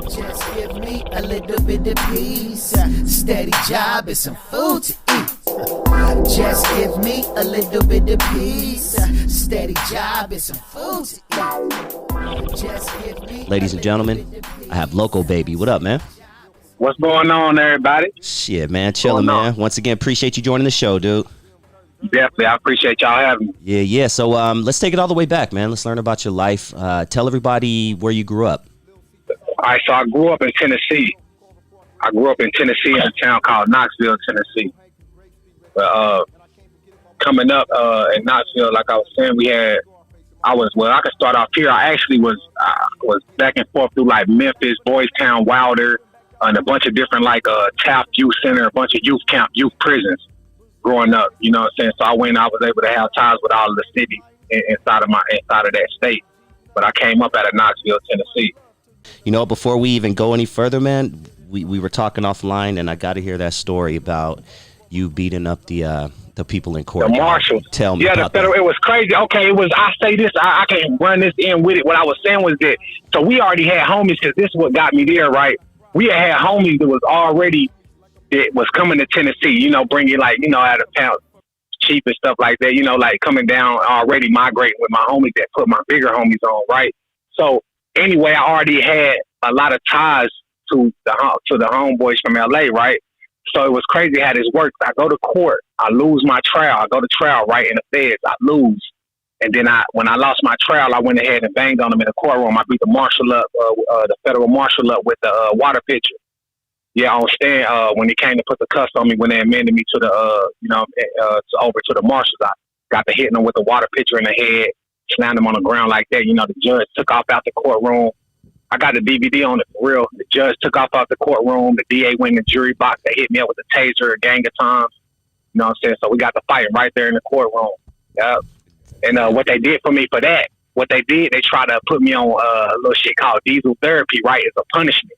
Just give me a little bit of peace, steady job and some food to eat. Just give me a little bit of peace, steady job and some food to eat. Just give me. Ladies and gentlemen, I have LOCO, baby. What up, man? What's going on, everybody? Shit, man, chilling, man. Once again, appreciate you joining the show, dude. Definitely, I appreciate y'all having me. Yeah. So, let's take it all the way back, man. Let's learn about your life. Tell everybody where you grew up. All right, so I grew up in Tennessee. I grew up in Tennessee in a town called KNOXVILLE, Tennessee. But coming up in Knoxville, like I was saying, I could start off here. I actually was back and forth through like Memphis, Boys Town, Wilder, and a bunch of different Taft Youth Center, a bunch of youth camp, youth prisons growing up. You know what I'm saying? So I was able to have ties with all of the cities inside of that state. But I came up out of Knoxville, Tennessee. You know, before we even go any further, man, we were talking offline, and I got to hear that story about you beating up the people in court. The marshal. Tell me. Yeah, about the federal. that. It was crazy. Okay, I say this. I can run this in with it. What I was saying was that. So we already had homies, because this is what got me there, right? We had homies that was coming to Tennessee. You know, bringing out of town cheap and stuff like that. You know, like coming down already migrating with my homies that put my bigger homies on, right? So anyway, I already had a lot of ties to the homeboys from LA, right? So it was crazy how this works. I go to court, I lose my trial. I go to trial, right, in the feds, I lose. And then when I lost my trial, I went ahead and banged on them in the courtroom. I beat the marshal up, the federal marshal up with the water pitcher. Yeah, on stand, when he came to put the cuffs on me, when they amended me to over to the marshals, I got to hitting him with the water pitcher in the head, slammed him on the ground like that. You know, the judge took off out the courtroom. I got the DVD on it for real. The judge took off out the courtroom. The DA went in the jury box. They hit me up with a taser a gang of times. You know what I'm saying? So we got the fight right there in the courtroom. Yeah. And what they did for me for that, they tried to put me on a little shit called diesel therapy, right, as a punishment.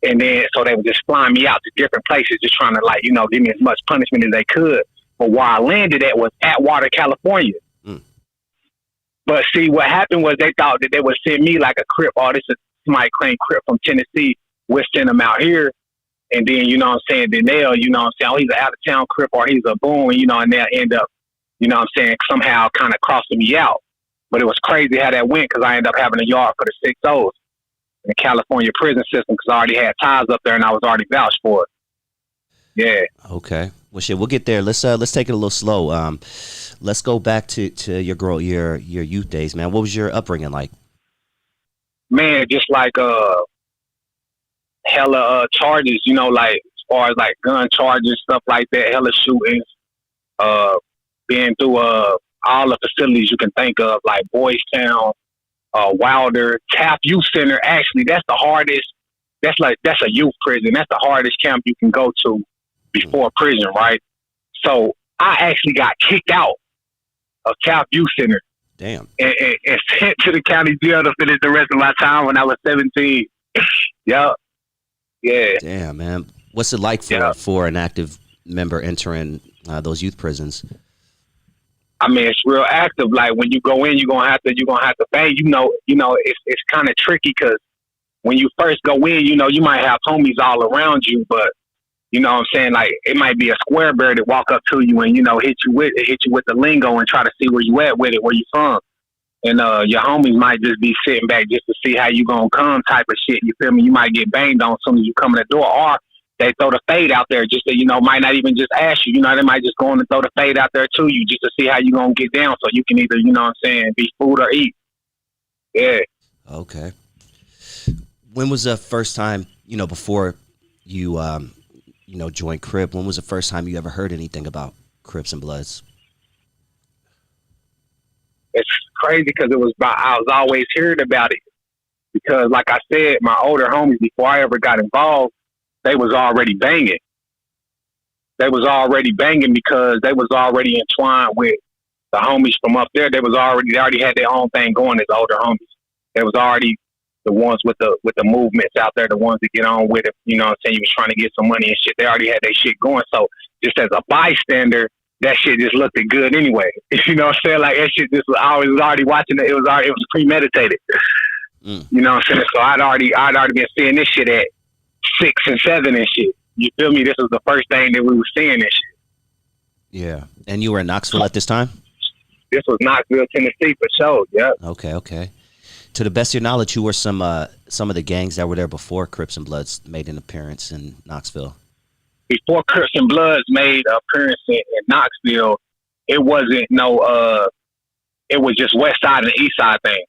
And then, so they were just flying me out to different places, just trying to give me as much punishment as they could. But where I landed at was Atwater, California. But see, what happened was they thought that they would send me like a Crip. Oh, this is somebody claim Crip from Tennessee. We'll send him out here. And then, you know what I'm saying, then they'll, you know what I'm saying, oh, he's an out-of-town Crip or he's a boom, you know, and they'll end up, you know what I'm saying, somehow kind of crossing me out. But it was crazy how that went, because I ended up having a yard for the 6-0s in the California prison system, because I already had ties up there and I was already vouched for it. Yeah. Okay. Well, shit, we'll get there. Let's take it a little slow. Let's go back to your youth days, man. What was your upbringing like? Man, just like hella charges, you know, like as far as like gun charges, stuff like that, hella shootings, being through all the facilities you can think of, like Boys Town, Wilder, Taft Youth Center. Actually, that's the hardest. That's a youth prison. That's the hardest camp you can go to before prison, right? So I actually got kicked out of Taft Youth Center. Damn. And sent to the county jail to finish the rest of my time when I was 17. Yup. Yeah. Damn, man. What's it like for an active member entering those youth prisons? I mean, it's real active. Like when you go in, you're gonna have to bang. You know, it's kind of tricky, because when you first go in, you know, you might have homies all around you, but you know what I'm saying? Like it might be a square bear that walk up to you and, you know, hit you with the lingo and try to see where you at with it, where you from. And your homies might just be sitting back just to see how you gonna come type of shit. You feel me? You might get banged on as soon as you come in the door, or they throw the fade out there just to, you know, might not even just ask you. You know, they might just go on and throw the fade out there to you just to see how you gonna get down, so you can either, you know what I'm saying, be food or eat. Yeah. Okay. When was the first time, you know, before you joined Crip, when was the first time you ever heard anything about Crips and Bloods? It's crazy, because I was always hearing about it, because like I said, my older homies, before I ever got involved, they was already banging. They was already banging because they was already entwined with the homies from up there. They already had their own thing going as older homies. They was already the ones with the movements out there, the ones that get on with it. You know what I'm saying? You was trying to get some money and shit. They already had their shit going. So just as a bystander, that shit just looked good anyway. You know what I'm saying? Like that shit just I was already watching it. It was premeditated. You know what I'm saying? So I'd already been seeing this shit at 6 and 7 and shit. You feel me? This was the first thing that we were seeing this shit. Yeah. And you were in Knoxville at this time? This was Knoxville, Tennessee for sure. Yeah. Okay. To the best of your knowledge, who were some of the gangs that were there before Crips and Bloods made an appearance in Knoxville? Before Crips and Bloods made an appearance in Knoxville, it wasn't it was just West Side and East Side thing.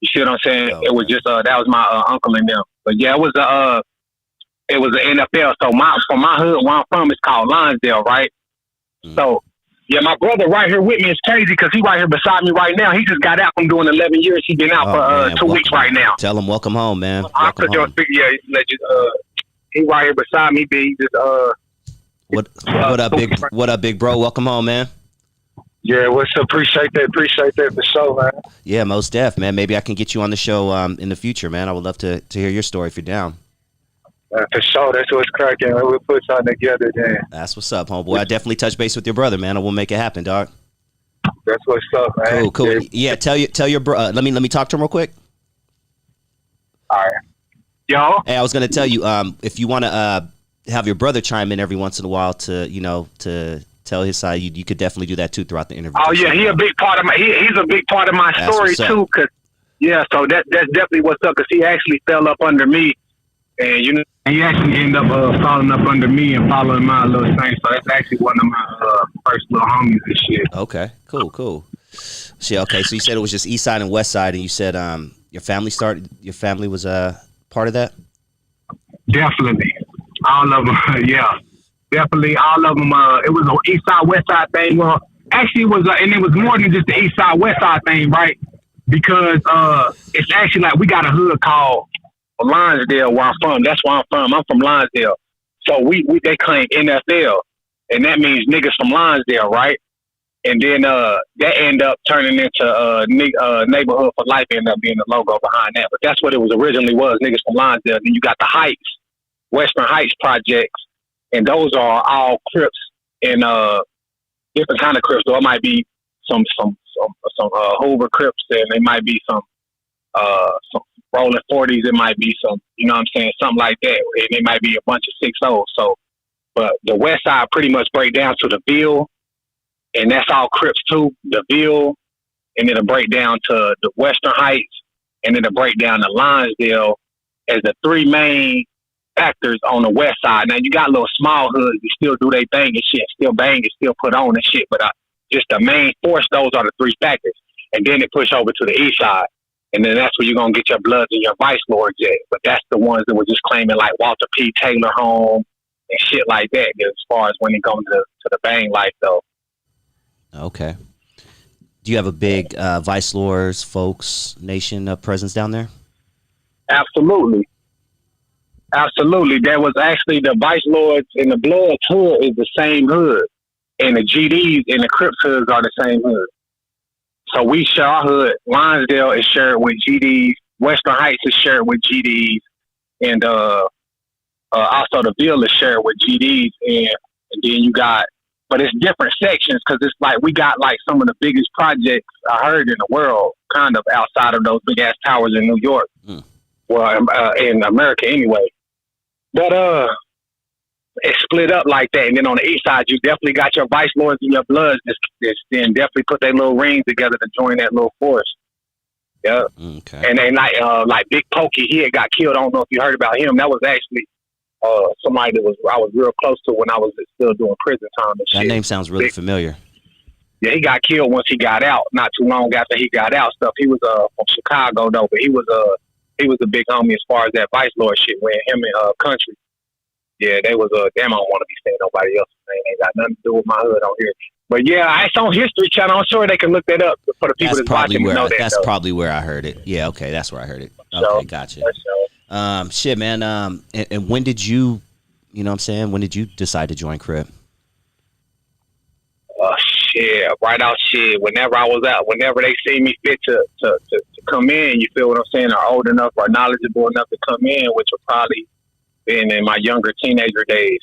You see what I'm saying? Okay. It was just that was my uncle and them. But yeah, it was an NFL. So from my hood where I'm from, it's called Lonsdale, right? So yeah, my brother right here with me is crazy because he right here beside me right now. He just got out from doing 11 years. He been out for 2 weeks right now. Tell him welcome home, man. Welcome home. Yeah, he right here beside me. He just What up, big bro? Welcome home, man. Yeah, what's up? Appreciate that for sure, man. Yeah, most def, man. Maybe I can get you on the show in the future, man. I would love to hear your story if you're down. For sure, that's what's cracking. We'll put something together then. That's what's up, homeboy. I definitely touch base with your brother, man. I will make it happen, dog. That's what's up, man. Cool. Yeah, tell your bro. Let me talk to him real quick. all right. Yo, Hey, I was gonna tell you, if you want to have your brother chime in every once in a while to tell his side, you could definitely do that too throughout the interview. oh yeah, he's a big part of my That's story what's up. too. Cause yeah, so that's definitely what's up. Cause he actually fell up under me, and he actually ended up falling up under me and following my little thing. So that's actually one of my first little homies and shit. Okay, cool. Shit, okay. So you said it was just East Side and West Side, and you said your family was part of that. Definitely, all of them. Yeah, definitely all of them. It was an East Side West Side thing. Well, actually, it was, and it was more than just the East Side West Side thing, right? Because it's actually like we got a hood called Lonsdale where I'm from. That's where I'm from. I'm from Lonsdale. So they claim NFL, and that means niggas from Lonsdale, right? And then that ended up turning into Neighborhood for Life, ended up being the logo behind that. But that's what it was originally was, niggas from Lonsdale. Then you got the Heights, Western Heights projects, and those are all Crips and different kind of Crips. So it might be some Hoover Crips, and it might be some Rolling 40s. It might be some, you know what I'm saying, something like that. And it might be a bunch of 6-0s. So, but the West Side pretty much break down to the Ville, and that's all Crips too. The Ville, and it'll break down to the Western Heights, and it'll break down to Lonsdale as the three main factors on the West Side. Now you got little small hoods that still do their thing and shit, still bang and still put on and shit, but just the main force, those are the three factors. And then it push over to the East Side. And then that's where you're going to get your Bloods and your Vice Lords at. But that's the ones that were just claiming like Walter P. Taylor home and shit like that as far as when it comes to the bang life, though. Okay. Do you have a big Vice Lords, Folks, Nation presence down there? Absolutely. There was actually the Vice Lords and the Bloods hood is the same hood. And the GDs and the Crips hoods are the same hood. So we share our hood. Lonsdale is shared with GDs. Western Heights is shared with GDs. And also the Ville is shared with GDs. And then you got, but it's different sections because it's like we got like some of the biggest projects I heard in the world, kind of outside of those big ass towers in New York. Well, in America anyway. But it's split up like that. And then on the East Side, you definitely got your Vice Lords and your Bloods. Then definitely put their little rings together to join that little force. Yeah. Okay. And then like Big Pokey, he had got killed. I don't know if you heard about him. That was actually somebody that I was real close to when I was still doing prison time and shit. That name sounds really familiar. Yeah, he got killed once he got out. Not too long after he got out. Stuff. He was from Chicago though, but he was a big homie as far as that Vice Lord shit. When him and Country. Yeah, they was damn. I don't want to be saying nobody else's name. Ain't got nothing to do with my hood on here. But yeah, it's on History Channel. I'm sure they can look that up for the people that's watching. That's probably where I heard it. Yeah, okay, that's where I heard it. Okay, gotcha. Shit, man. And when did you know what I'm saying? When did you decide to join Crip? Shit, right out shit. Whenever I was out, whenever they see me fit to come in, you feel what I'm saying? Are old enough or knowledgeable enough to come in, which will probably been in my younger teenager days.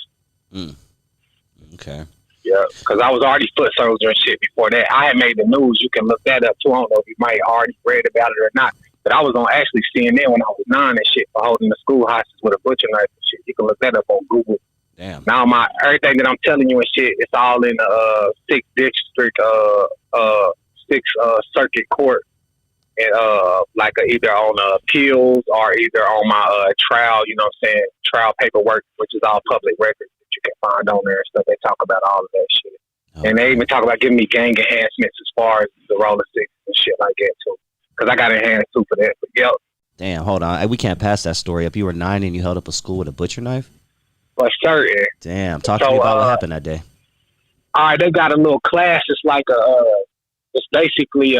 Okay. Yeah, because I was already foot soldier and shit before that. I had made the news. You can look that up too. I don't know if you might have already read about it or not. But I was on actually CNN when I was 9 and shit for holding the school hostage with a butcher knife and shit. You can look that up on Google. Damn. Now everything that I'm telling you and shit, it's all in the 6th district, 6th circuit court, and like either on appeals or either on my trial. You know what I'm saying? Trial paperwork, which is all public records that you can find on there and stuff. They talk about all of that shit, and they even talk about giving me gang enhancements as far as the ROLLIN 60s and shit like that too. Because I got enhanced too for that. But yep. Damn, hold on. We can't pass that story up. You were 9 and you held up a school with a butcher knife? For certain. Damn. Talk to me about what happened that day. All right, they got a little class. It's like it's basically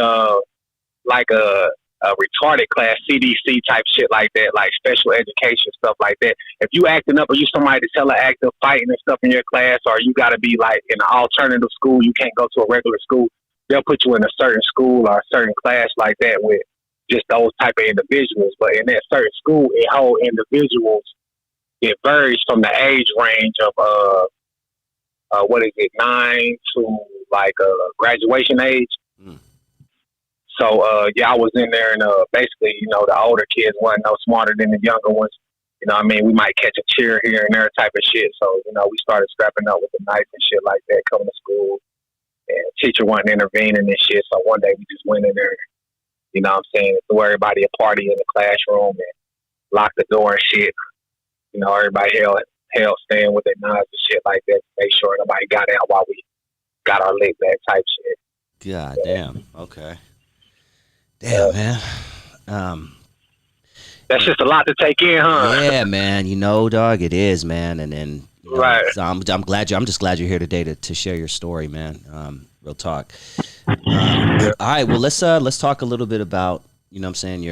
like a retarded class, CDC type shit like that, like special education stuff like that. If you acting up or you somebody that's hella active fighting and stuff in your class, or you got to be like in an alternative school, you can't go to a regular school, they'll put you in a certain school or a certain class like that with just those type of individuals. But in that certain school, it hold individuals. It varies from the age range of 9 to like graduation age. Mm. So yeah, I was in there, and basically, you know, the older kids weren't no smarter than the younger ones. You know what I mean? We might catch a cheer here and there type of shit. So, you know, we started scrapping up with the knife and shit like that coming to school. And teacher wasn't intervening and shit. So one day we just went in there, you know what I'm saying, threw everybody a party in the classroom and locked the door and shit. You know, everybody held stand with their knives and shit like that to make sure nobody got out while we got our leg back type shit. God damn. Okay. Damn, man. That's just a lot to take in, huh? Yeah, man. You know, dog, it is, man. And then, you know, right. So I'm just glad you're here today to share your story, man. Real talk. All right. Well, let's talk a little bit about, you know what I'm saying,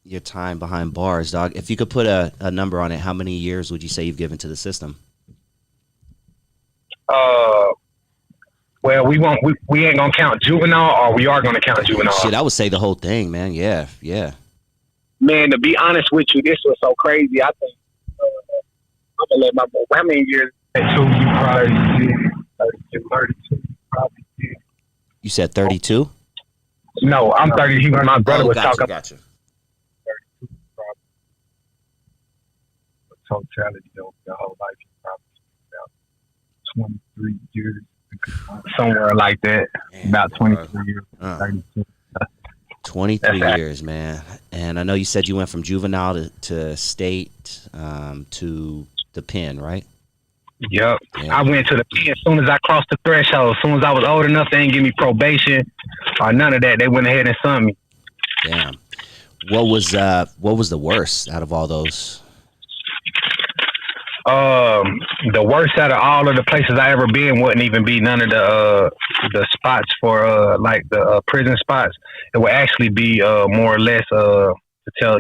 your time behind bars, dog. If you could put a number on it, how many years would you say you've given to the system? Well, we ain't gonna count juvenile, or we are gonna count juvenile. Shit, I would say the whole thing, man. Yeah. Man, to be honest with you, this was so crazy. I think I'm gonna let my boy. How many years? You probably 32. Probably. You said 32? No, I'm 30. My brother was talking. Gotcha. 32, probably. Totality of the whole life, probably about 23 years, somewhere like that. Man, about 23 years. 32. 23 years, man. And I know you said you went from juvenile to state to the pen, right? Yep. Yeah. I went to the pen as soon as I crossed the threshold. As soon as I was old enough, they didn't give me probation or none of that. They went ahead and sunned me. Damn. What was the worst out of all those? The worst out of all of the places I ever been wouldn't even be none of the spots for like the prison spots. It would actually be more or less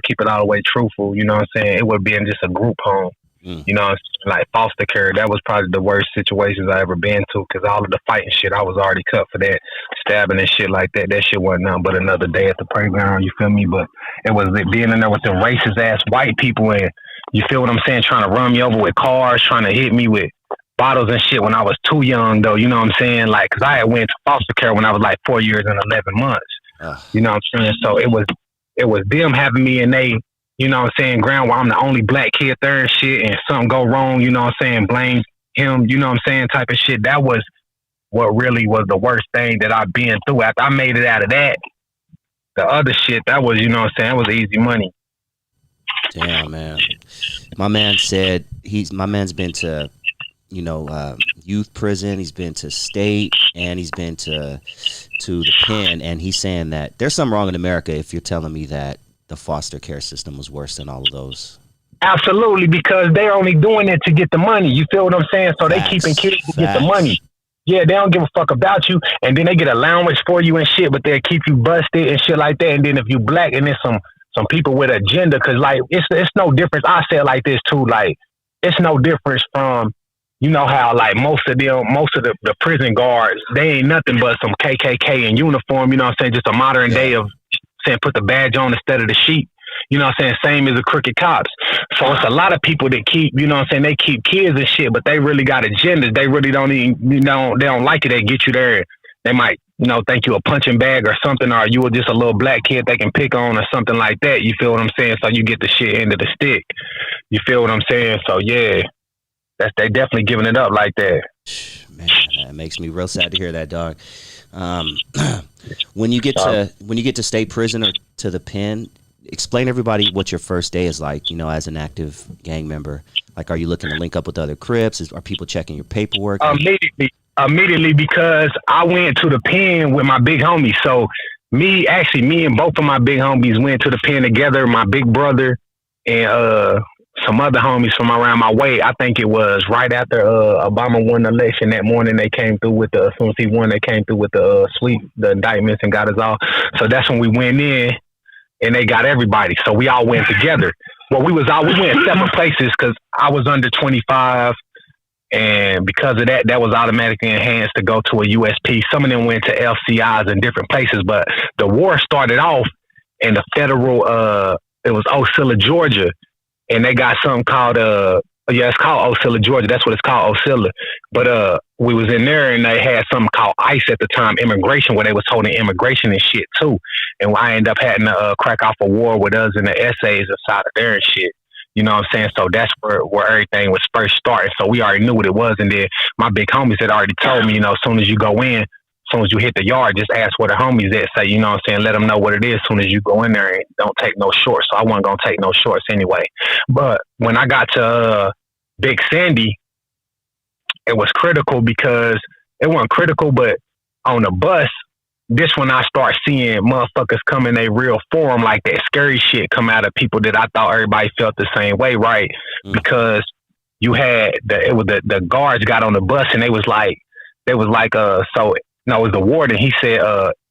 keep it all the way truthful. You know what I'm saying? It would be in just a group home. You know, like foster care. That was probably the worst situations I ever been to, because all of the fighting shit, I was already cut for that, stabbing and shit like that. That shit wasn't nothing but another day at the playground. You feel me? But it was being in there with the racist ass white people, and you feel what I'm saying, trying to run me over with cars, trying to hit me with bottles and shit when I was too young, though. You know what I'm saying? Like, because I had went to foster care when I was like 4 years and 11 months. You know what I'm saying? So it was them having me, and they, you know what I'm saying, ground where I'm the only black kid there and shit, and something go wrong, you know what I'm saying, blame him, you know what I'm saying, type of shit. That was what really was the worst thing that I've been through. After I made it out of that, the other shit, that was, you know what I'm saying, that was easy money. Damn, man. My man said my man's been to, you know, youth prison, he's been to state, and he's been to the pen, and he's saying that there's something wrong in America if you're telling me that the foster care system was worse than all of those. Absolutely, because they're only doing it to get the money. You feel what I'm saying? So they keeping kids to get the money. Yeah, they don't give a fuck about you, and then they get allowance for you and shit, but they'll keep you busted and shit like that. And then if you black, and there's some people with agenda, because like it's no difference. I say it like this too, like it's no difference from, you know how like most of the prison guards, they ain't nothing but some KKK in uniform. You know what I'm saying? Just a modern day of saying put the badge on instead of the sheep. You know what I'm saying? Same as the crooked cops. So it's a lot of people that keep, you know what I'm saying, they keep kids and shit, but they really got agendas. They really don't even, you know, they don't like it. They get you there. They might think you a punching bag or something, or you were just a little black kid they can pick on or something like that. You feel what I'm saying? So you get the shit end of the stick. You feel what I'm saying? So yeah, they definitely giving it up like that. Man, that makes me real sad to hear that, dog. When you get to state prison or to the pen, explain to everybody what your first day is like, as an active gang member. Like, are you looking to link up with other Crips? Are people checking your paperwork? Immediately, because I went to the pen with my big homie. So me and both of my big homies went to the pen together. My big brother and some other homies from around my way. I think it was right after Obama won the election that morning. They came through with as soon as he won, they came through with the indictments and got us all. So that's when we went in and they got everybody. So we all went together. Well, we went separate places because I was under 25. And because of that, that was automatically enhanced to go to a USP. Some of them went to LCIs in different places, but the war started off in the federal, it was Ocilla, Georgia. And they got something called, it's called Ocilla, Georgia. That's what it's called, Ocilla. But we was in there and they had something called ICE at the time, immigration, where they was holding immigration and shit too. And I ended up having to crack off a war with us and the essays inside of there and shit. You know what I'm saying? So that's where everything was first started. So we already knew what it was. And then my big homies had already told me, as soon as you go in, as soon as you hit the yard, just ask where the homies at. Say, you know what I'm saying? Let them know what it is as soon as you go in there and don't take no shorts. So I wasn't going to take no shorts anyway. But when I got to Big Sandy, it was critical because it wasn't critical, but on the bus, this when I start seeing motherfuckers come in a real form, like that scary shit come out of people that I thought everybody felt the same way, right? Because you had the guards got on the bus and it was like it was the warden. He said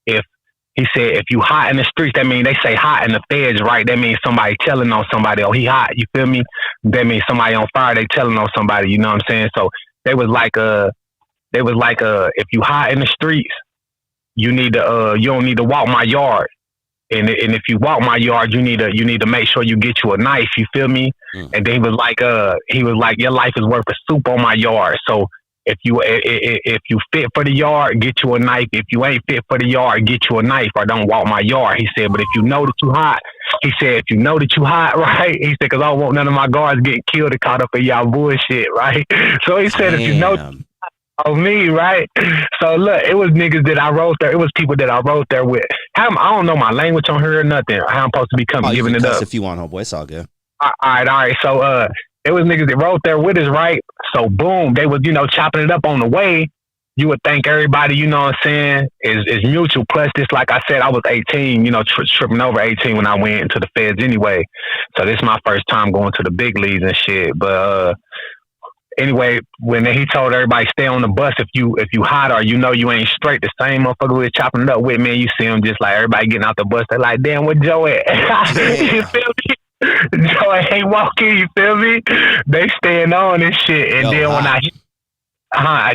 if you hot in the streets, that means they say hot in the feds, right? That means somebody telling on somebody, oh, he hot, you feel me? That means somebody on fire, they telling on somebody, you know what I'm saying? So they was like if you hot in the streets, you don't need to walk my yard. And if you walk my yard, you need to make sure you get you a knife, you feel me? And then he was like, your life is worth a soup on my yard. So if you fit for the yard, get you a knife. If you ain't fit for the yard, get you a knife or don't walk my yard. He said, but if you know that you hot, right? He said, because I don't want none of my guards getting killed and caught up in y'all bullshit, right? So he said, if you know on me, right? So look, it was niggas that I wrote there. It was people that I wrote there with. I don't know my language on here or nothing. How I'm supposed to be giving it up. If you want, homeboy, it's all good. All right. So it was niggas that wrote there with us, right? So boom, they was chopping it up on the way. You would think everybody, you know what I'm saying, is mutual. Plus, this, like I said, I was 18, tripping over 18 when I went into the feds anyway. So this is my first time going to the big leagues and shit. But anyway, when he told everybody stay on the bus if you hot or you ain't straight, the same motherfucker we was chopping it up with, man, you see him just like everybody getting out the bus. They like, damn, where Joe at? You feel me? Joe ain't walking, you feel me? They staying on this shit. And then when I hit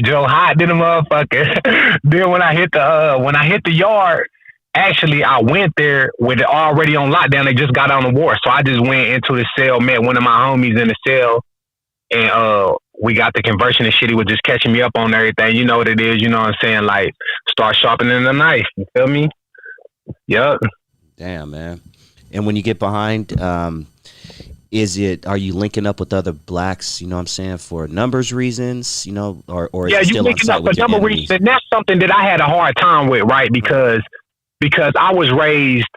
Joe hot, then the motherfucker. Then when I hit the yard, actually I went there with it already on lockdown. They just got on the war. So I just went into the cell, met one of my homies in the cell, and we got the conversion and shit. He was just catching me up on everything. You know what it is, you know what I'm saying? Like, start sharpening the knife. You feel me? Yep. Damn, man. And when you get behind, are you linking up with other blacks, you know what I'm saying, for numbers reasons, or yeah, you linking up for number reasons. And that's something that I had a hard time with, right? Because I was raised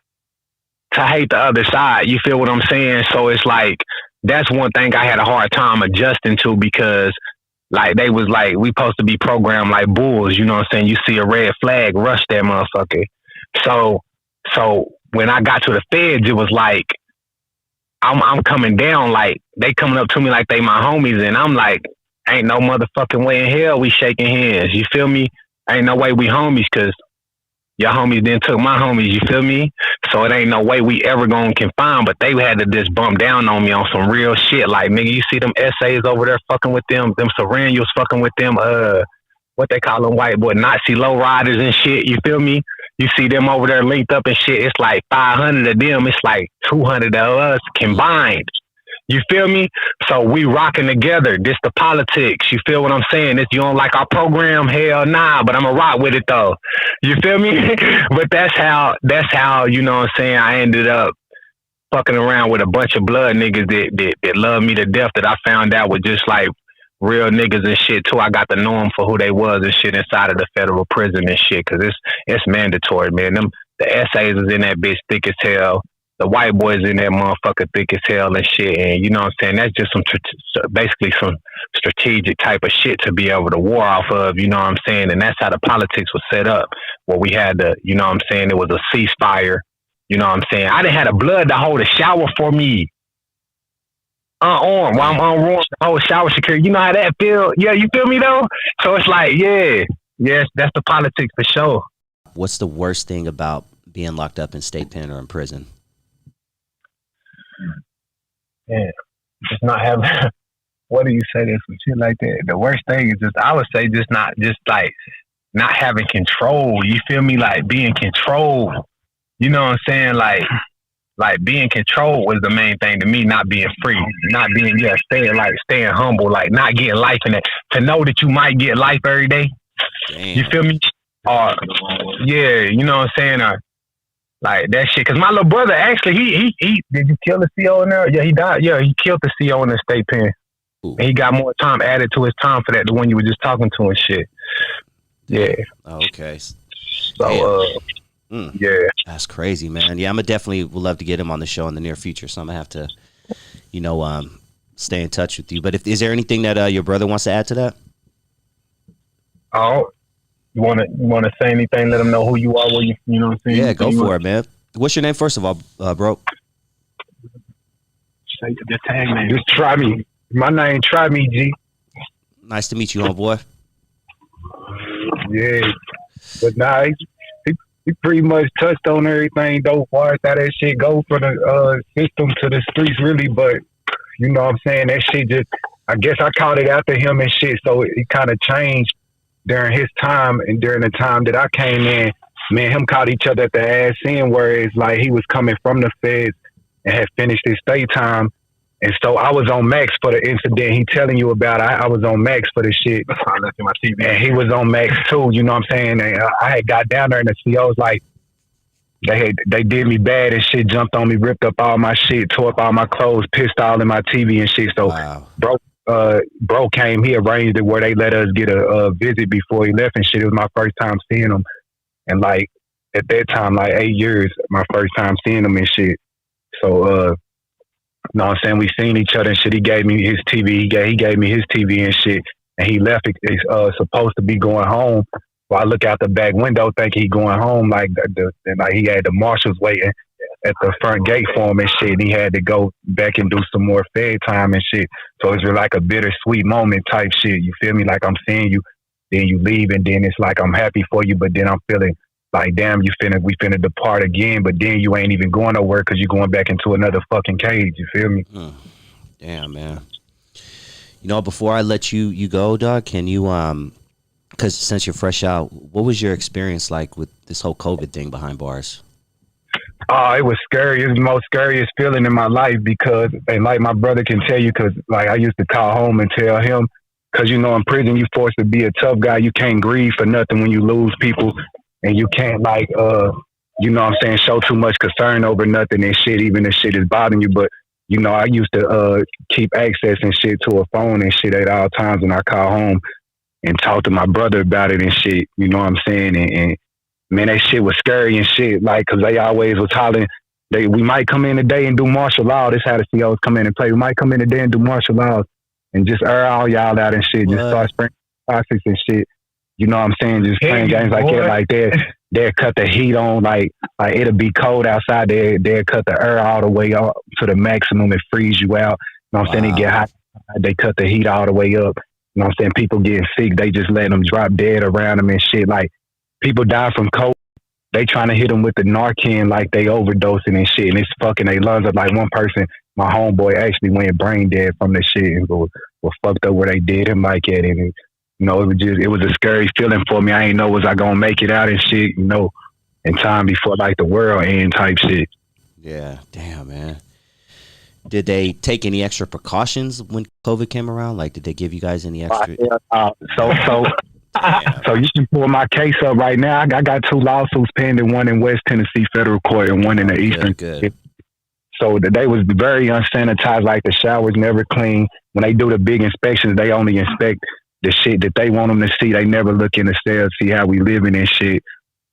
to hate the other side. You feel what I'm saying? So it's like, that's one thing I had a hard time adjusting to, because like they was like, we supposed to be programmed like bulls, you know what I'm saying? You see a red flag, rush that motherfucker. So when I got to the feds, it was like, I'm coming down, like they coming up to me like they my homies, and I'm like, ain't no motherfucking way in hell we shaking hands, you feel me? Ain't no way we homies, because your homies then took my homies, you feel me? So it ain't no way we ever gonna confine, but they had to just bump down on me on some real shit. Like, nigga, you see them essays over there fucking with them Serenials fucking with them, what they call them, white boy, Nazi lowriders and shit, you feel me? You see them over there linked up and shit, it's like 500 of them, it's like 200 of us combined. You feel me? So we rocking together. This the politics. You feel what I'm saying? This, you don't like our program? Hell nah, but I'ma rock with it though. You feel me? But that's how, you know what I'm saying, I ended up fucking around with a bunch of blood niggas that love me to death, that I found out were just like real niggas and shit too. I got to know them for who they was and shit inside of the federal prison and shit, cause it's mandatory, man. The essays is in that bitch thick as hell. The white boys in that motherfucker thick as hell and shit. And you know what I'm saying? That's just basically some strategic type of shit to be able to war off of, you know what I'm saying? And that's how the politics was set up, where we had to, you know what I'm saying, it was a ceasefire, you know what I'm saying? I done had a blood to hold a shower for me. Unarmed, while I'm unarmed, the whole shower security. You know how that feel? Yeah, you feel me though? So it's like, yes, that's the politics for sure. What's the worst thing about being locked up in state pen or in prison? Yeah, just not having. What do you say? This some shit like that. The worst thing is just, I would say, not having control. You feel me? Like being controlled. You know what I'm saying? Like being controlled was the main thing to me. Not being free, not being staying humble, like not getting life in it. To know that you might get life every day. Damn. You feel me? Yeah, you know what I'm saying? Like that shit. Cause my little brother actually, he did you kill the CO in there? Yeah, he died. Yeah, he killed the CO in the state pen. And he got more time added to his time for that, the one you were just talking to and shit. Yeah. Oh, okay. So yeah. That's crazy, man. Yeah, definitely would love to get him on the show in the near future. So I'm gonna have to, stay in touch with you. But is there anything that your brother wants to add to that? Oh. You wanna say anything? Let them know who you are. Where you know what I'm saying? Yeah, go for it, man. What's your name first of all, bro? Say the tag name. Just try me. My name Try Me, G. Nice to meet you, homeboy. Yeah, but nah, he pretty much touched on everything though. Far as how that shit go for the system to the streets, really. But you know what I'm saying? That shit just, I guess I caught it after him and shit. So it kind of changed during his time, and during the time that I came in, me and him caught each other at the ass end, where it's like he was coming from the feds and had finished his state time. And so I was on max for the incident he telling you about. I was on max for the shit. I left in my TV. And he was on max too, you know what I'm saying? And I had got down there and the COs like, they did me bad and shit, jumped on me, ripped up all my shit, tore up all my clothes, pissed all in my TV and shit. So wow. Bro came, he arranged it where they let us get a visit before he left and shit. It was my first time seeing him. And like, at that time, like 8 years, my first time seeing him and shit. So, you know what I'm saying? We seen each other and shit. He gave me his TV. He gave me his TV and shit. And he left. He's supposed to be going home. Well, I look out the back window thinking he going home. Like, like he had the marshals waiting at the front gate for him and shit. And he had to go back and do some more fed time and shit. So it's like a bittersweet moment type shit. You feel me? Like I'm seeing you, then you leave, and then it's like I'm happy for you, but then I'm feeling like, damn, we finna depart again, but then you ain't even going nowhere because you're going back into another fucking cage. You feel me? Damn, man. You know, before I let you go, dog, can you, because since you're fresh out, what was your experience like with this whole COVID thing behind bars? Oh, it was scary. It was the most scariest feeling in my life because, and like my brother can tell you, because like I used to call home and tell him, because you know in prison you forced to be a tough guy. You can't grieve for nothing when you lose people. And you can't like, you know what I'm saying, show too much concern over nothing and shit, even if shit is bothering you. But, you know, I used to keep access and shit to a phone and shit at all times when I call home and talk to my brother about it and shit, you know what I'm saying? And man, that shit was scary and shit, like, because they always was hollering, we might come in today and do martial law. This how the COs come in and play. We might come in today and do martial laws and just air all y'all out and shit, just start spraying toxics and shit. You know what I'm saying? Just playing games like that. Like they'll cut the heat on. Like it'll be cold outside. They'll cut the air all the way up to the maximum and freeze you out. You know what I'm saying? It get hot. They cut the heat all the way up. You know what I'm saying? People getting sick. They just let them drop dead around them and shit. Like people die from cold. They trying to hit them with the Narcan like they overdosing and shit. And it's fucking their lungs up. Like one person, my homeboy actually went brain dead from the shit and was fucked up where they did him like that. And you know, it was a scary feeling for me. I ain't know was I gonna make it out and shit, you know, in time before like the world end type shit. Yeah, damn, man. Did they take any extra precautions when COVID came around? Like, did they give you guys any extra? So you can pull my case up right now. I got 2 lawsuits pending, one in West Tennessee federal court and one in the Eastern. Good. So they was very unsanitized, like the showers never clean. When they do the big inspections, they only inspect the shit that they want them to see. They never look in the cells, see how we living and shit.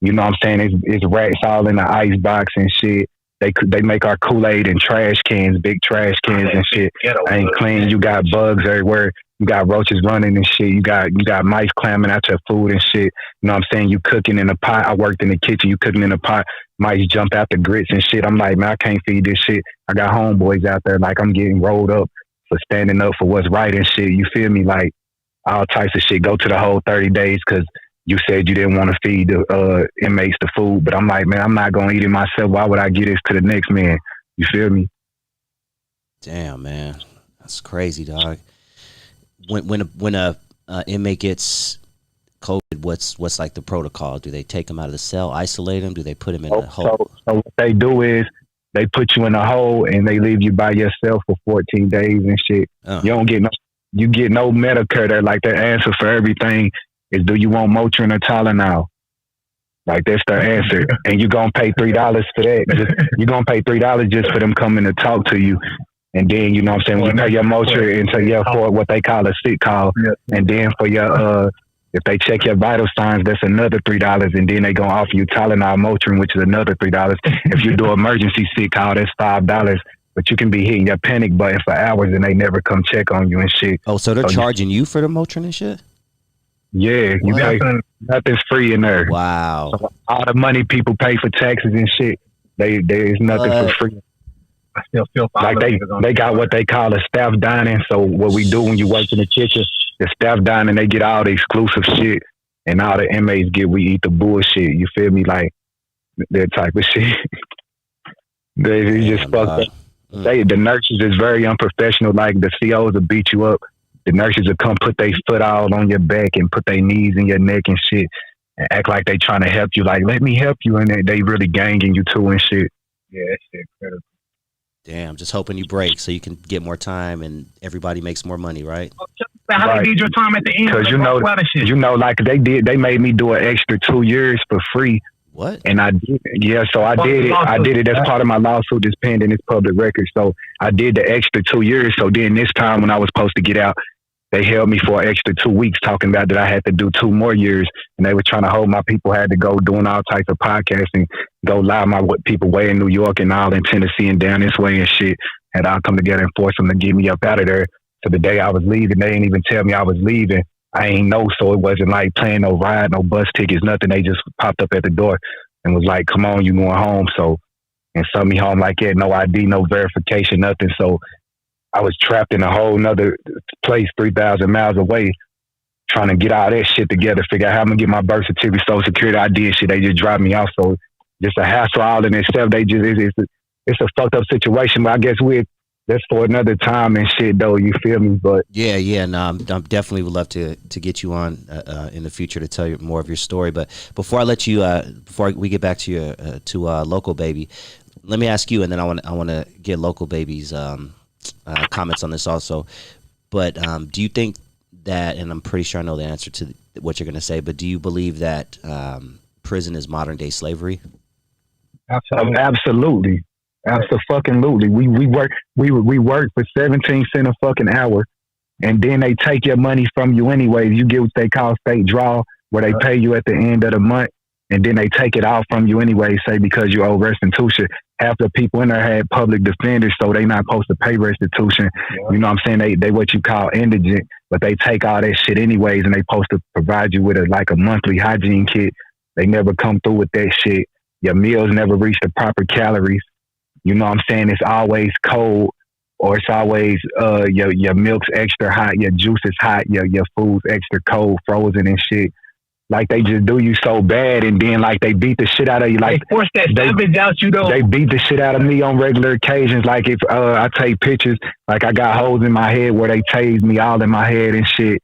You know what I'm saying? It's rats all in the ice box and shit. They make our Kool-Aid in trash cans, big trash cans and shit. Ain't clean. You got bugs everywhere. You got roaches running and shit. You got mice clamming out your food and shit. You know what I'm saying? You cooking in a pot. I worked in the kitchen. You cooking in a pot. Mice jump out the grits and shit. I'm like, man, I can't feed this shit. I got homeboys out there like I'm getting rolled up for standing up for what's right and shit. You feel me? Like all types of shit. Go to the whole 30 days because you said you didn't want to feed the inmates the food. But I'm like, man, I'm not going to eat it myself. Why would I give this to the next man? You feel me? Damn, man. That's crazy, dog. When a inmate gets COVID, what's like the protocol? Do they take them out of the cell, isolate them? Do they put them in a hole? So what they do is they put you in a hole and they leave you by yourself for 14 days and shit. You don't get no Medicare there. Like their answer for everything is, do you want Motrin or Tylenol? Like that's their answer. And you're going to pay $3 for that. You're going to pay $3 just for them coming to talk to you. And then, you know what I'm saying, when you pay your Motrin into your for what they call a sick call. And then for your, if they check your vital signs, that's another $3. And then they going to offer you Tylenol Motrin, which is another $3. If you do emergency sick call, that's $5. But you can be hitting your panic button for hours and they never come check on you and shit. Oh, so they're charging you for the Motrin and shit? Yeah, you pay, nothing's free in there. Wow. So all the money people pay for taxes and shit, there's nothing for free. I still feel like they got what they call a staff dining. So what we do when you work in the kitchen, the staff dining, they get all the exclusive shit, and all the inmates we eat the bullshit. You feel me? Like that type of shit. They just fucked up. The nurses is very unprofessional. Like the COs will beat you up. The nurses will come put their foot all on your back and put their knees in your neck and shit, and act like they trying to help you. Like, let me help you, and they really ganging you too and shit. Yeah, that shit critical. Damn, just hoping you break so you can get more time and everybody makes more money, right? How they did your time at the end? Because you know, like they made me do an extra 2 years for free. What? And I did, so I did it. I did it as part of my lawsuit that's pending. It's public record. So I did the extra 2 years. So then this time when I was supposed to get out, they held me for an extra 2 weeks talking about that I had to do 2 more years. And they were trying to hold my people, had to go doing all types of podcasting, go live my people way in New York and all in Tennessee and down this way and shit. Had all come together and force them to get me up out of there. So the day I was leaving, they didn't even tell me I was leaving. I ain't know, so it wasn't like playing no ride, no bus tickets, nothing. They just popped up at the door and was like, come on, you going home. So, and sent me home like that, no ID, no verification, nothing. So I was trapped in a whole nother place 3,000 miles away trying to get all that shit together, figure out how I'm going to get my birth certificate, social security ID and shit. They just dropped me off. So just a hassle all in itself. It's a fucked up situation, but I guess that's for another time and shit though, you feel me? But yeah, no, I'm definitely would love to get you on in the future to tell you more of your story. But before I let you, before we get back to your Loco Baby, let me ask you, and then I want to get Loco Baby's comments on this also. But do you think that, and I'm pretty sure I know the answer to what you're going to say, but do you believe that prison is modern day slavery? Absolutely. Absolutely. We work for 17 cents a fucking hour, and then they take your money from you anyway. You get what they call state draw, where they pay you at the end of the month, and then they take it off from you anyway, say because you owe restitution. Half the people in there had public defenders, so they not supposed to pay restitution. Yeah. You know what I'm saying? They what you call indigent, but they take all that shit anyways, and they supposed to provide you with a monthly hygiene kit. They never come through with that shit. Your meals never reach the proper calories. You know what I'm saying? It's always cold, or it's always your milk's extra hot, your juice is hot, your food's extra cold, frozen and shit. Like they just do you so bad, and then like they beat the shit out of you. Like they force that savage out you though. They beat the shit out of me on regular occasions. Like if I take pictures, like I got holes in my head where they tased me all in my head and shit.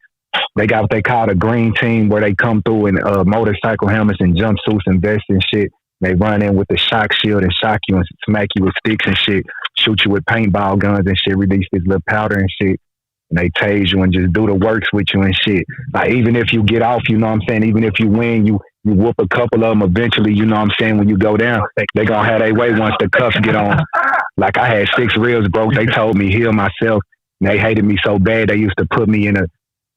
They got what they call a green team where they come through in motorcycle helmets and jumpsuits and vests and shit. They run in with the shock shield and shock you and smack you with sticks and shit, shoot you with paintball guns and shit, release this little powder and shit. And they tase you and just do the works with you and shit. Like, even if you get off, you know what I'm saying? Even if you win, you whoop a couple of them eventually, you know what I'm saying? When you go down, they gonna have their way once the cuffs get on. Like, I had 6 ribs broke. They told me heal myself. And they hated me so bad, they used to put me in a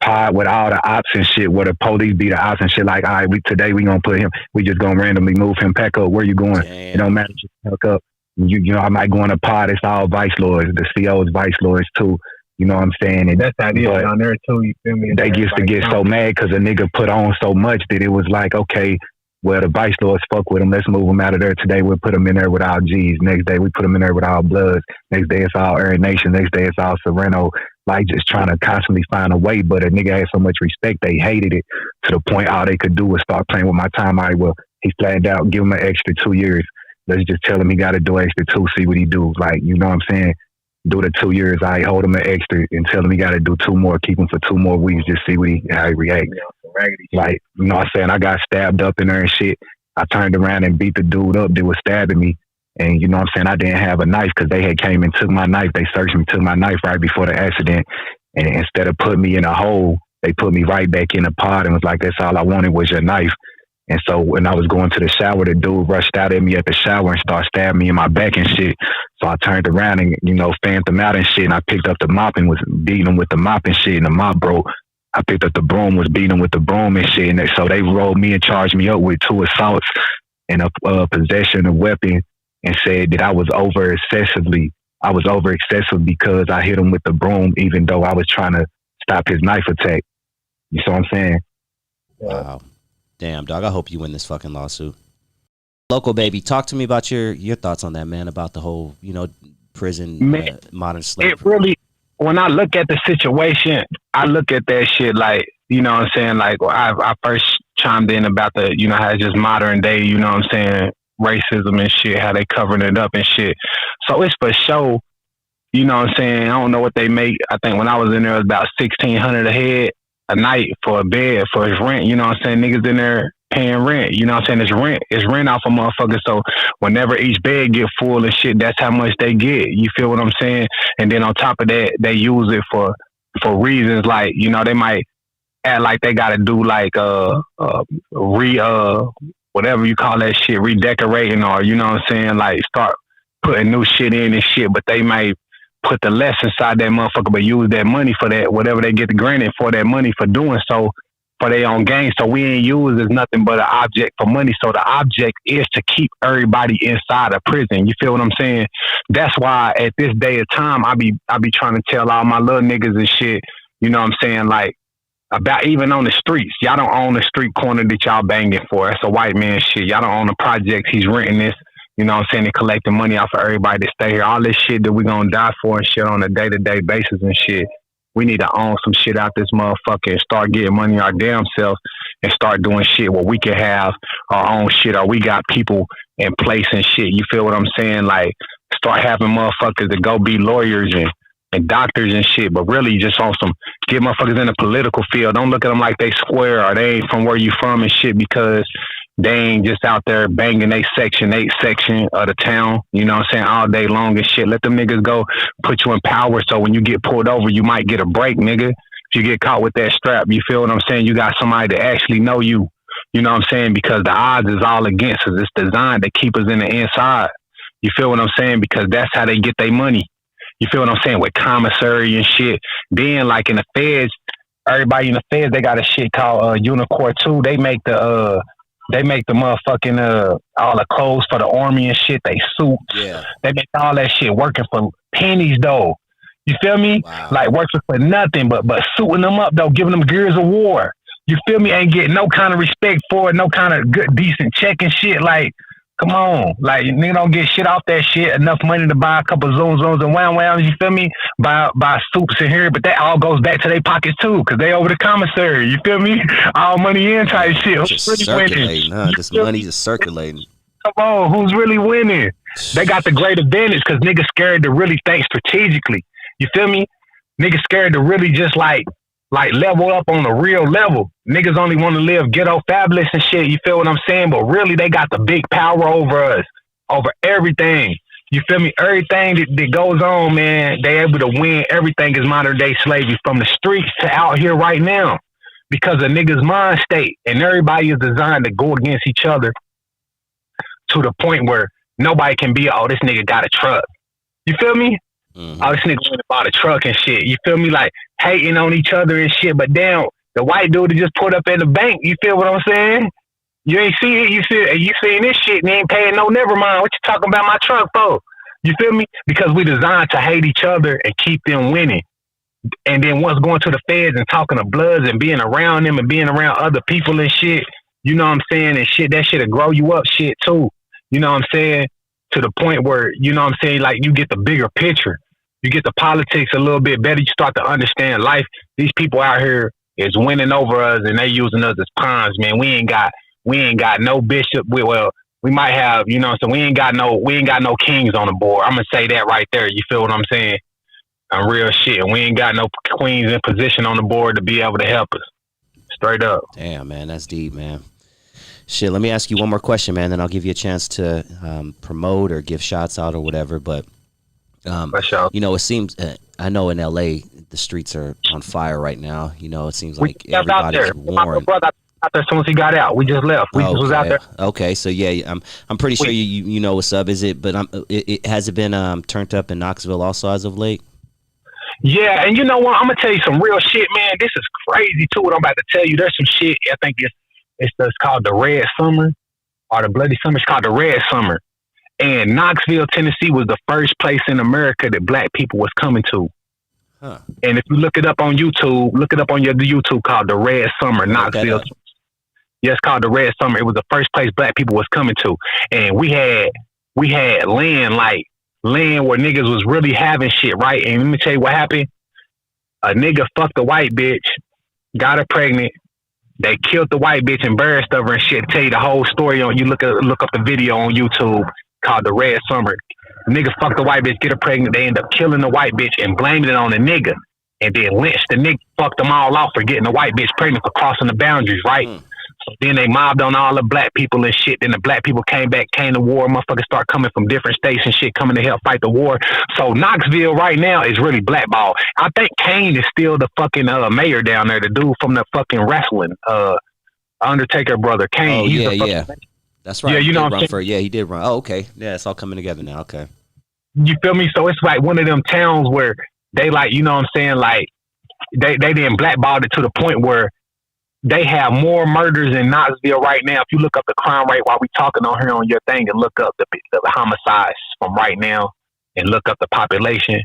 pod with all the ops and shit, where the police be the ops and shit. Like, all right, today we gonna put him, we just gonna randomly move him, pack up. Where you going? Damn. It don't matter, just pack up. You know, I might go in a pod, it's all vice lords. The CO's vice lords too. You know what I'm saying? And that's how it is down there too, you feel me? They used to get so mad because a nigga put on so much that it was like, okay, well, the vice lords fuck with him. Let's move him out of there. Today we'll put him in there with our G's. Next day we put him in there with our Bloods. Next day it's all Air Nation. Next day it's all Sereno. Like, just trying to constantly find a way. But a nigga had so much respect, they hated it to the point all they could do was start playing with my time. All right, well, he flattened out, give him an extra 2 years. Let's just tell him he got to do extra 2, see what he do. Like, you know what I'm saying? Do the 2 years, I hold him an extra and tell him he got to do 2 more, keep him for 2 more weeks, just see how he react. Like, you know what I'm saying? I got stabbed up in there and shit. I turned around and beat the dude up that was stabbing me. And you know what I'm saying? I didn't have a knife because they had came and took my knife. They searched me, took my knife right before the accident. And instead of putting me in a hole, they put me right back in the pod and was like, that's all I wanted was your knife. And so when I was going to the shower, the dude rushed out at me at the shower and started stabbing me in my back and shit. So I turned around and, you know, fanned him out and shit. And I picked up the mop and was beating him with the mop and shit. And the mop broke. I picked up the broom, was beating him with the broom and shit. And so they rolled me and charged me up with 2 assaults and a possession of weapon, and said that I was over excessive because I hit him with the broom, even though I was trying to stop his knife attack. You see what I'm saying? Wow. Damn, dog. I hope you win this fucking lawsuit. Loco, baby, talk to me about your thoughts on that, man, about the whole, you know, prison, modern slavery. It really, when I look at the situation, I look at that shit like, you know what I'm saying? Like, I first chimed in about the, you know, how it's just modern day, you know what I'm saying, racism and shit, how they covering it up and shit. So it's for show, you know what I'm saying? I don't know what they make. I think when I was in there, it was about $1,600 a head a night for a bed, for his rent. You know what I'm saying? Niggas in there paying rent. You know what I'm saying? It's rent off a motherfucker. So whenever each bed get full and shit, that's how much they get. You feel what I'm saying? And then on top of that, they use it for reasons like, you know, they might act like they got to do like whatever you call that shit, redecorating, or, you know what I'm saying, like start putting new shit in and shit, but they might put the less inside that motherfucker, but use that money for that, whatever they get granted for that money for doing so, for their own gain. So we ain't use as nothing but an object for money. So the object is to keep everybody inside a prison. You feel what I'm saying? That's why at this day of time, I be trying to tell all my little niggas and shit, you know what I'm saying, like, about even on the streets. Y'all don't own the street corner that y'all banging for. That's a white man shit. Y'all don't own the projects. He's renting this. You know what I'm saying? And collecting money off of everybody to stay here. All this shit that we gonna die for and shit on a day-to-day basis and shit. We need to own some shit out this motherfucker and start getting money our damn self and start doing shit where we can have our own shit, or we got people in place and shit. You feel what I'm saying? Like, start having motherfuckers that go be lawyers and doctors and shit, but really just on some, get motherfuckers in the political field. Don't look at them like they square or they ain't from where you from and shit, because they ain't just out there banging they Section 8 section of the town, you know what I'm saying, all day long and shit. Let them niggas go, put you in power, so when you get pulled over, you might get a break, nigga. If you get caught with that strap, you feel what I'm saying? You got somebody that actually know you, you know what I'm saying? Because the odds is all against us. It's designed to keep us in the inside. You feel what I'm saying? Because that's how they get their money. You feel what I'm saying? With commissary and shit. Then, like in the feds, everybody in the feds, they got a shit called Unicorn 2. They make the motherfucking all the clothes for the army and shit. They suits. Yeah. They make all that shit working for pennies though. You feel me? Wow. Like working for nothing but suiting them up though, giving them gears of war. You feel me? Ain't getting no kind of respect for it, no kind of good decent check and shit. Like, come on, like, nigga don't get shit off that shit. Enough money to buy a couple zooms and whams, you feel me? Buy soups in here, but that all goes back to their pockets too, because they over the commissary, you feel me? All money in type shit. Who's really circulating, winning? This money just circulating. Come on, who's really winning? They got the great advantage because niggas scared to really think strategically. You feel me? Niggas scared to really just like level up on the real level. Niggas only want to live ghetto fabulous and shit. You feel what I'm saying? But really, they got the big power over us, over everything. You feel me? Everything that goes on, man, they able to win. Everything is modern day slavery, from the streets to out here right now, because of niggas' mind state. And everybody is designed to go against each other to the point where nobody can be, oh, this nigga got a truck. You feel me? Mm-hmm. Oh, this nigga went and bought a truck and shit. You feel me? Like hating on each other and shit. But damn, the white dude that just put up in the bank. You feel what I'm saying? You ain't see it. You seen this shit and you ain't paying no never mind. What you talking about my truck for? You feel me? Because we designed to hate each other and keep them winning. And then once going to the feds and talking to Bloods and being around them and being around other people and shit, you know what I'm saying? And shit, that shit'll grow you up shit too. You know what I'm saying? To the point where, you know what I'm saying, like you get the bigger picture. You get the politics a little bit better. You start to understand life. These people out here is winning over us and they using us as pawns, man. We ain't got no bishop. We might have, you know, so we ain't got no kings on the board. I'm gonna say that right there. You feel what I'm saying? I'm real shit. We ain't got no queens in position on the board to be able to help us. Straight up. Damn, man, that's deep, man. Shit, let me ask you one more question, man, then I'll give you a chance to promote or give shots out or whatever. But you know, it seems I know in LA the streets are on fire right now. You know, it seems like everybody's warm. Out there as soon as he got out. We just left. We just was out there. Okay, so yeah, I'm pretty sure you know what's up. Is it? But has it been turned up in Knoxville also as of late? Yeah, and you know what? I'm gonna tell you some real shit, man. This is crazy too. What I'm about to tell you. There's some shit. I think it's called the Red Summer or the Bloody Summer. It's called the Red Summer. And Knoxville, Tennessee was the first place in America that black people was coming to. Huh. And if you look it up on YouTube, look it up on your YouTube called the Red Summer, Knoxville. Yeah, it's called the Red Summer. It was the first place black people was coming to. And we had land where niggas was really having shit, right? And let me tell you what happened. A nigga fucked a white bitch, got her pregnant. They killed the white bitch, embarrassed of her and shit. Tell you the whole story on you look up the video on YouTube called the Red Summer. The nigga fucked the white bitch, get her pregnant. They end up killing the white bitch and blaming it on the nigga. And then lynched the nigga, fucked them all off for getting the white bitch pregnant for crossing the boundaries, right? So then they mobbed on all the black people and shit. Then the black people came to war. Motherfuckers start coming from different states and shit, coming to help fight the war. So Knoxville right now is really blackballed. I think Kane is still the fucking mayor down there, the dude from the fucking wrestling, Undertaker brother, Kane. Oh, yeah. That's right. Yeah, you know what I'm saying? Yeah, he did run. Oh, okay. Yeah, it's all coming together now. Okay. You feel me? So it's like one of them towns where they like, you know what I'm saying? Like they didn't blackballed it to the point where they have more murders in Knoxville right now. If you look up the crime rate while we talking on here on your thing and look up the homicides from right now and look up the population,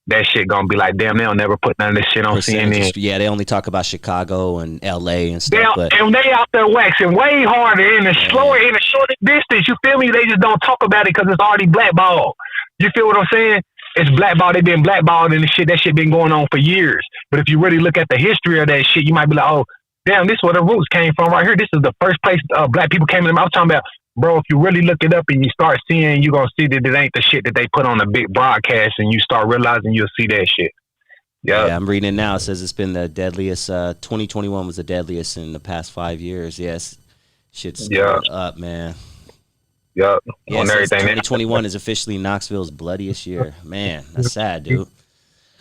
that shit gonna be like, damn, they don't never put none of this shit on CNN. Yeah, they only talk about Chicago and LA and stuff. And they out there waxing way harder in the shorter distance. You feel me? They just don't talk about it because it's already blackballed. You feel what I'm saying? It's blackballed. They've been blackballed and that shit been going on for years. But if you really look at the history of that shit, you might be like, oh, damn, this is where the roots came from right here. This is the first place black people came in. I was talking about, bro, if you really look it up and you start seeing, you're going to see that it ain't the shit that they put on the big broadcast, and you start realizing you'll see that shit. Yep. Yeah, I'm reading it now. It says it's been the deadliest. 2021 was the deadliest in the past 5 years. Yes. Shit's up, man. Yep. Yeah, on everything. 2021 is officially Knoxville's bloodiest year. Man, that's sad, dude.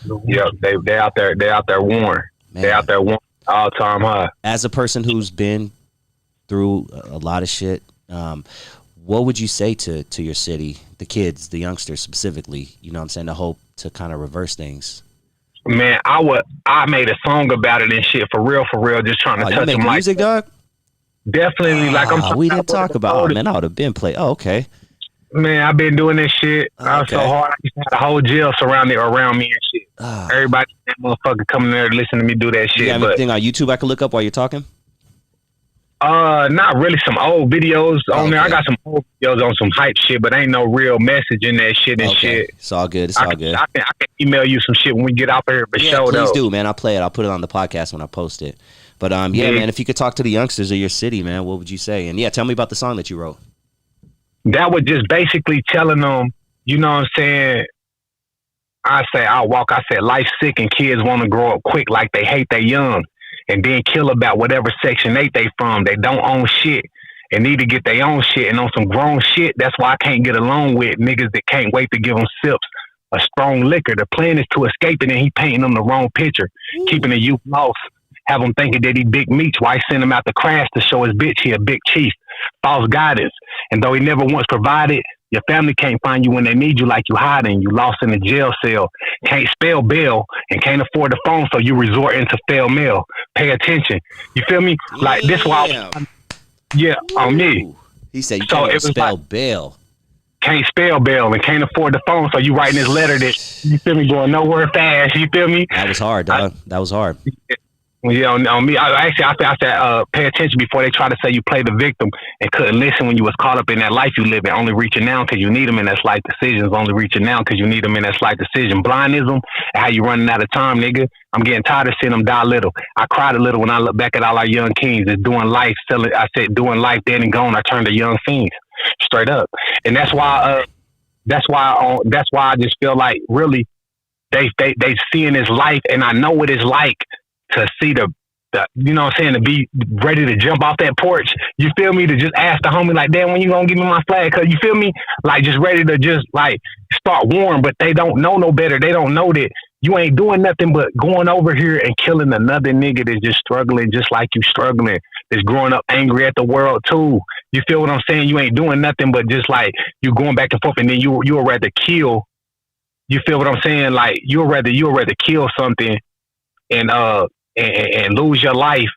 Yep. They out there worn. They out there worn. All time high. As a person who's been through a lot of shit, what would you say to your city, the kids, the youngsters specifically, you know what I'm saying, to hope to kind of reverse things? Man, I made a song about it and shit, for real, just trying to touch you make them music, dog? Definitely, like I'm talking we didn't talk about it. Man, I would have been played. Oh, okay. Man, I've been doing this shit. I was so hard. I used to have the whole jail surrounded around me and shit. Everybody, that motherfucker coming there to listen to me do that shit. You have anything on YouTube I can look up while you're talking? Not really. Some old videos on there. I got some old videos on some hype shit, but ain't no real message in that shit and shit. It's all good. I can email you some shit when we get out there. But please do, man. I'll play it. I'll put it on the podcast when I post it. But man, if you could talk to the youngsters of your city, man, what would you say? And tell me about the song that you wrote. That was just basically telling them, you know what I'm saying? I said life's sick and kids want to grow up quick like they hate they young. and then kill about whatever Section 8 they from. They don't own shit and need to get their own shit and on some grown shit. That's why I can't get along with niggas that can't wait to give them sips of strong liquor. The plan is to escape it, and he painting them the wrong picture, keeping the youth lost. Have them thinking that he big meats. Why send him out to crash to show his bitch he a big chief? False guidance. And though he never once provided, your family can't find you when they need you like you hiding. You lost in a jail cell. Can't spell bail and can't afford the phone, so you resort into fail mail. Pay attention. You feel me? Like this why on me. He said you can't spell bail. Can't spell bail and can't afford the phone, so you writing this letter that, you feel me, going nowhere fast. You feel me? That was hard, dog. That was hard. Yeah, on me. I said, pay attention before they try to say you play the victim and couldn't listen when you was caught up in that life you live in. Only reaching now because you need them in that slight decisions. Only reaching now because you need them in that slight decision. Blindism, how you running out of time, nigga. I'm getting tired of seeing them die little. I cried a little when I look back at all our young kings. It's doing life, selling. I said, doing life, dead and gone. I turned to young fiends, straight up. And that's why I just feel like really they seeing this life, and I know what it's like to see the you know what I'm saying, to be ready to jump off that porch. You feel me? To just ask the homie like, damn, when you gonna give me my flag? Cause you feel me? Like just ready to just like start warm, but they don't know no better. They don't know that you ain't doing nothing but going over here and killing another nigga that's just struggling just like you struggling. That's growing up angry at the world too. You feel what I'm saying? You ain't doing nothing but just like you going back and forth, and then you'll rather kill. You feel what I'm saying? Like you'll rather kill something and lose your life,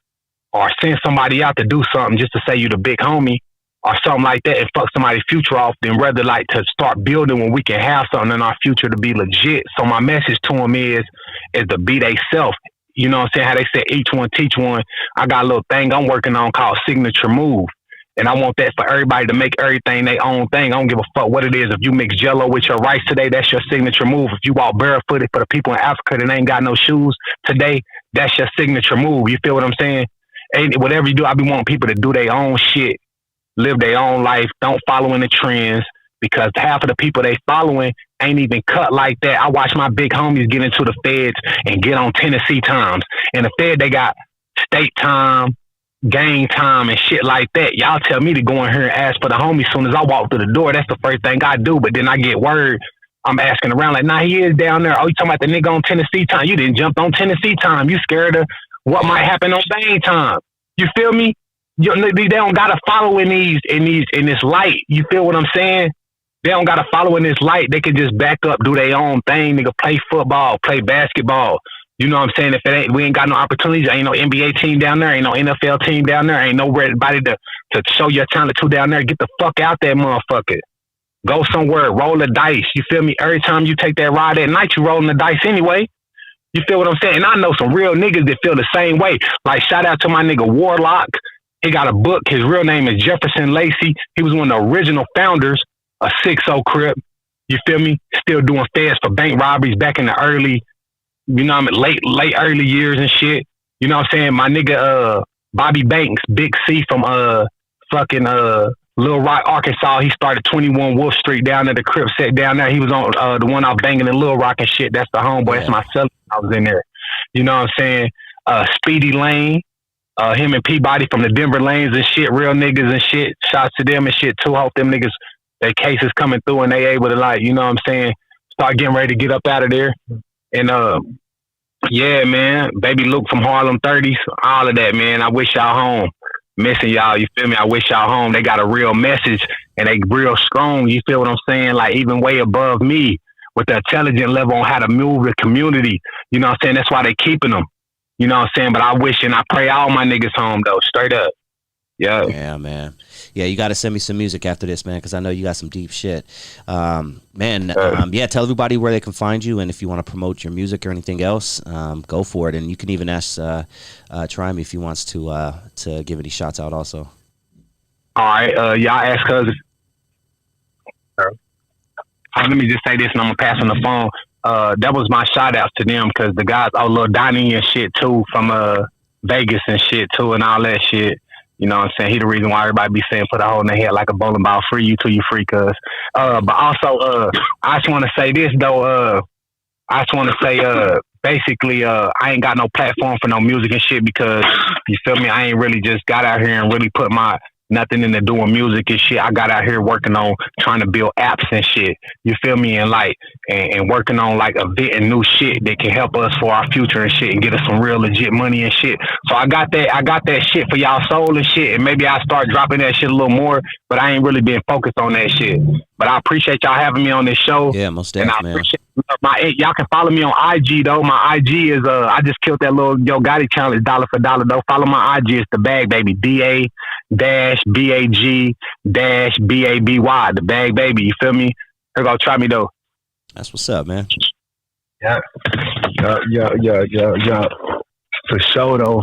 or send somebody out to do something just to say you the big homie or something like that, and fuck somebody's future off, than rather like to start building when we can have something in our future to be legit. So my message to them is to be they self. You know what I'm saying? How they say each one teach one. I got a little thing I'm working on called Signature Move. And I want that for everybody to make everything their own thing. I don't give a fuck what it is. If you mix Jello with your rice today, that's your signature move. If you walk barefooted for the people in Africa that ain't got no shoes today, that's your signature move. You feel what I'm saying? And whatever you do, I be wanting people to do their own shit, live their own life. Don't follow in the trends, because half of the people they following ain't even cut like that. I watch my big homies get into the feds and get on Tennessee times. And the Fed, they got state time, gang time and shit like that. Y'all tell me to go in here and ask for the homie as soon as I walk through the door. That's the first thing I do. But then I get word, I'm asking around like, nah, he is down there. Oh, you talking about the nigga on Tennessee time? You didn't jump on Tennessee time. You scared of what might happen on Bang time. You feel me? They don't gotta follow in this light. You feel what I'm saying? They don't gotta follow in this light. They can just back up, do their own thing. Nigga, play football, play basketball. You know what I'm saying? If we ain't got no opportunities, ain't no NBA team down there, ain't no NFL team down there, ain't nobody to show your talent to down there. Get the fuck out that motherfucker. Go somewhere, roll the dice. You feel me? Every time you take that ride at night, you rolling the dice anyway. You feel what I'm saying? And I know some real niggas that feel the same way. Like, shout out to my nigga Warlock. He got a book. His real name is Jefferson Lacey. He was one of the original founders of 6-0 Crip. You feel me? Still doing feds for bank robberies back in the early, you know what I mean, late early years and shit. You know what I'm saying? My nigga Bobby Banks, Big C from Little Rock, Arkansas. He started 21 Wolf Street down there, the Crip set down there. He was on the one I was banging in Little Rock and shit. That's the homeboy. Yeah. That's my son. I was in there. You know what I'm saying? Speedy Lane, him and Peabody from the Denver Lanes and shit, real niggas and shit. Shouts to them and shit too. Hope them niggas, their cases coming through and they able to, like, you know what I'm saying, start getting ready to get up out of there. And yeah, man, baby Luke from Harlem 30s, all of that, man. I wish y'all home. Missing y'all, you feel me? I wish y'all home. They got a real message and they real strong, you feel what I'm saying? Like, even way above me with the intelligent level on how to move the community. You know what I'm saying? That's why they keeping them. You know what I'm saying? But I wish and I pray all my niggas home, though, straight up. Yeah, man. Yeah, you got to send me some music after this, man, because I know you got some deep shit. Yeah, tell everybody where they can find you, and if you want to promote your music or anything else, go for it. And you can even ask Try Me if he wants to give any shots out also. All right, y'all ask cuz. Let me just say this, and I'm going to pass on the phone. That was my shout outs to them, because the guys, Lil Donnie and shit too, from Vegas and shit too, and all that shit. You know what I'm saying? He the reason why everybody be saying put a hole in their head like a bowling ball, free you till you free, cuz. But also, I just want to say this, though. I just want to say, basically, I ain't got no platform for no music and shit because, you feel me, I ain't really just got out here and really put my nothing into doing music and shit. I got out here working on trying to build apps and shit. You feel me? And like, and working on like inventing new shit that can help us for our future and shit and get us some real legit money and shit. So I got that shit for y'all soul and shit. And maybe I'll start dropping that shit a little more, but I ain't really been focused on that shit. But I appreciate y'all having me on this show. Yeah, most definitely, man. Y'all can follow me on IG though. My IG is I just killed that little Yo Gotti challenge dollar for dollar though. Follow my IG. It's the Bag Baby. DA-BAG-BABY. The Bag Baby. You feel me? Here go, try me though. That's what's up, man. Yeah. For sure though.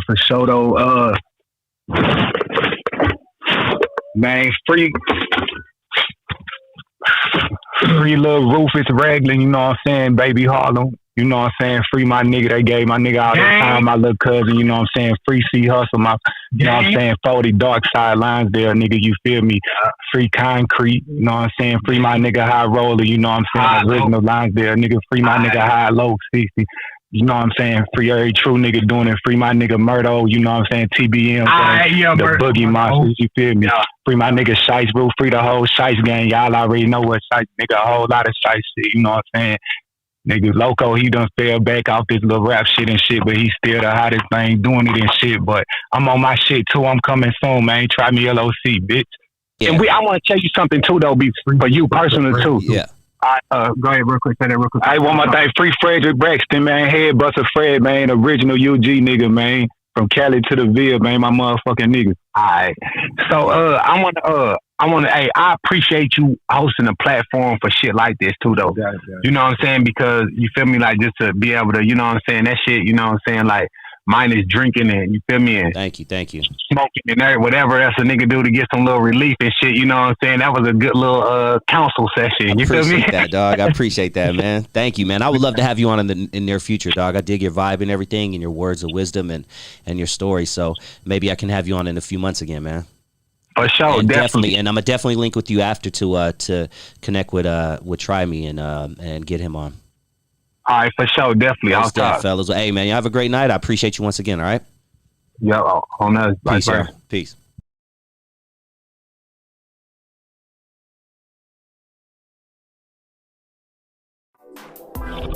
Man, free little Rufus Raglan, you know what I'm saying? Baby Harlem, you know what I'm saying? Free my nigga, they gave my nigga all that time, my little cousin, you know what I'm saying? Free C Hustle, my, you know what I'm saying? 40 Dark Side Lines there, nigga, you feel me? Free Concrete, you know what I'm saying? Free my nigga High Roller, you know what I'm saying? Original Lines there, nigga, free my nigga High Low 60. You know what I'm saying? Free every true nigga doing it. Free my nigga Murdo, you know what I'm saying? TBM, the Boogie Monsters, you feel me? Free my nigga Shice Brew, free the whole Shice gang. Y'all already know what Shice, nigga, a whole lot of Shice shit, you know what I'm saying? Nigga, Loco, he done fell back off this little rap shit and shit, but he still the hottest thing doing it and shit. But I'm on my shit too. I'm coming soon, man. Try me LOC, bitch. Yeah. And I want to tell you something too, though, for you personally too. Yeah. Go ahead real quick. Say that real quick. I want my thing. Free Frederick Braxton, man. Head Buster Fred, man. Original UG nigga, man. From Cali to the Ville, man. My motherfucking nigga. All right. So hey, I appreciate you hosting a platform for shit like this too, though. Got it. You know what I'm saying? Because you feel me, like just to be able to, you know what I'm saying? That shit, you know what I'm saying? Like mine is drinking and you feel me? And thank you. Smoking and whatever else a nigga do to get some little relief and shit. You know what I'm saying? That was a good little counsel session. You feel me? I appreciate that, dog. I appreciate that, man. Thank you, man. I would love to have you on in the near future, dog. I dig your vibe and everything and your words of wisdom and your story. So maybe I can have you on in a few months again, man. For sure, and definitely. And I'm gonna definitely link with you after to connect with Try Me and get him on. All right, for sure, definitely. I'll talk, fellas. Hey, man, you have a great night. I appreciate you once again. All right. Yeah, on us. Peace, sir. Peace.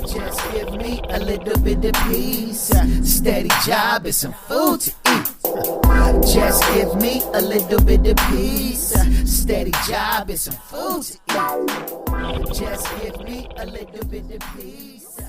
Just give me a little bit of peace, steady job and some food to eat. Just give me a little bit of peace, steady job and some food to eat. Just give me a little bit of peace.